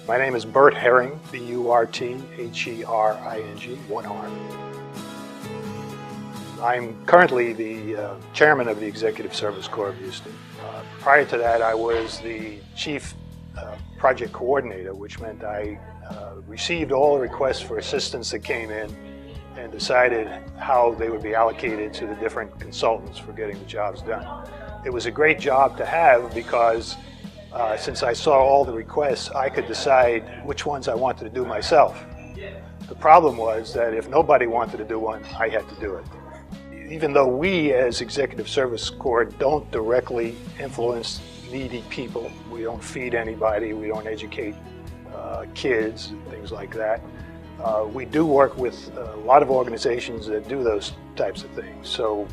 My name is Burt Hering, B-U-R-T-H-E-R-I-N-G, one R. I'm currently the chairman of the Executive Service Corps of Houston. Prior to that, I was the chief project coordinator, which meant I received all the requests for assistance that came in and decided how they would be allocated to the different consultants for getting the jobs done. It was a great job to have because since I saw all the requests, I could decide which ones I wanted to do myself. The problem was that if nobody wanted to do one, I had to do it. Even though we as Executive Service Corps don't directly influence needy people, we don't feed anybody, we don't educate kids and things like that, we do work with a lot of organizations that do those types of things. So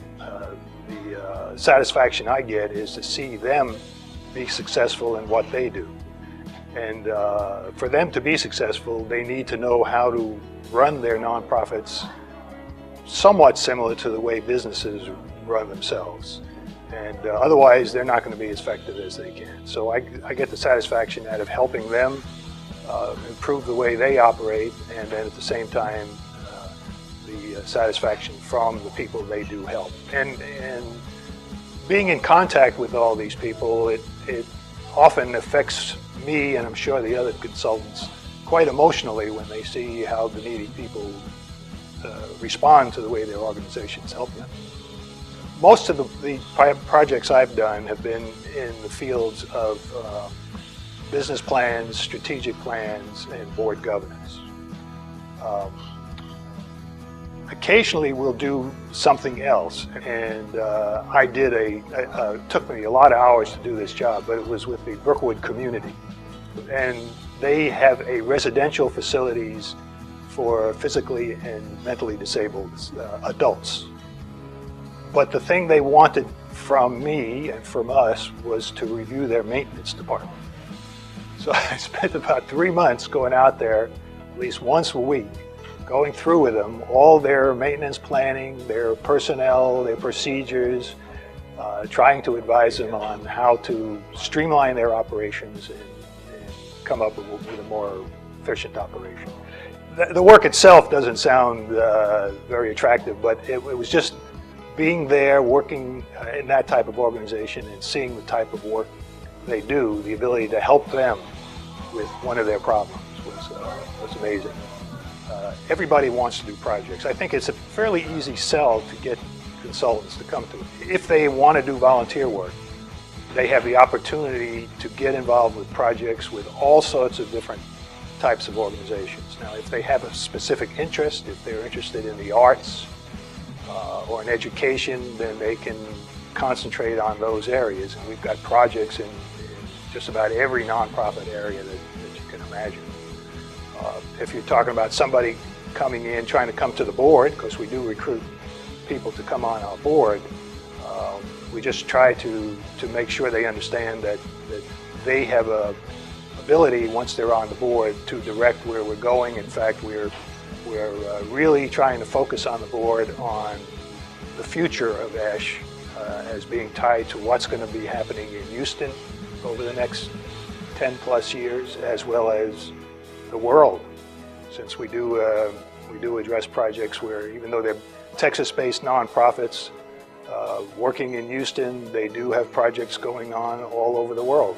the satisfaction I get is to see them be successful in what they do. And for them to be successful, they need to know how to run their nonprofits somewhat similar to the way businesses run themselves. And otherwise, they're not going to be as effective as they can. So I get the satisfaction out of helping them improve the way they operate, and then at the same time, the satisfaction from the people they do help. And being in contact with all these people, it often affects me, and I'm sure the other consultants, quite emotionally when they see how the needy people respond to the way their organizations help them. Most of the projects I've done have been in the fields of business plans, strategic plans, and board governance. Occasionally we'll do something else, and it took me a lot of hours to do this job, but it was with the Brookwood community. And they have a residential facilities for physically and mentally disabled adults. But the thing they wanted from me and from us was to review their maintenance department. So I spent about 3 months going out there at least once a week, going through with them all their maintenance planning, their personnel, their procedures, trying to advise them on how to streamline their operations and come up with a more efficient operation. The work itself doesn't sound very attractive, but it was just being there, working in that type of organization and seeing the type of work they do, the ability to help them with one of their problems was amazing. Everybody wants to do projects. I think it's a fairly easy sell to get consultants to come to it. If they want to do volunteer work, they have the opportunity to get involved with projects with all sorts of different types of organizations. Now, if they have a specific interest, if they're interested in the arts or in education, then they can concentrate on those areas. And we've got projects in just about every nonprofit area that you can imagine. If you're talking about somebody coming in, trying to come to the board, because we do recruit people to come on our board, we just try to make sure they understand that they have a ability, once they're on the board, to direct where we're going. In fact, we're really trying to focus on the board on the future of ESCH as being tied to what's going to be happening in Houston over the next 10 plus years, as well as the world, since we do address projects where, even though they're Texas-based nonprofits working in Houston, they do have projects going on all over the world.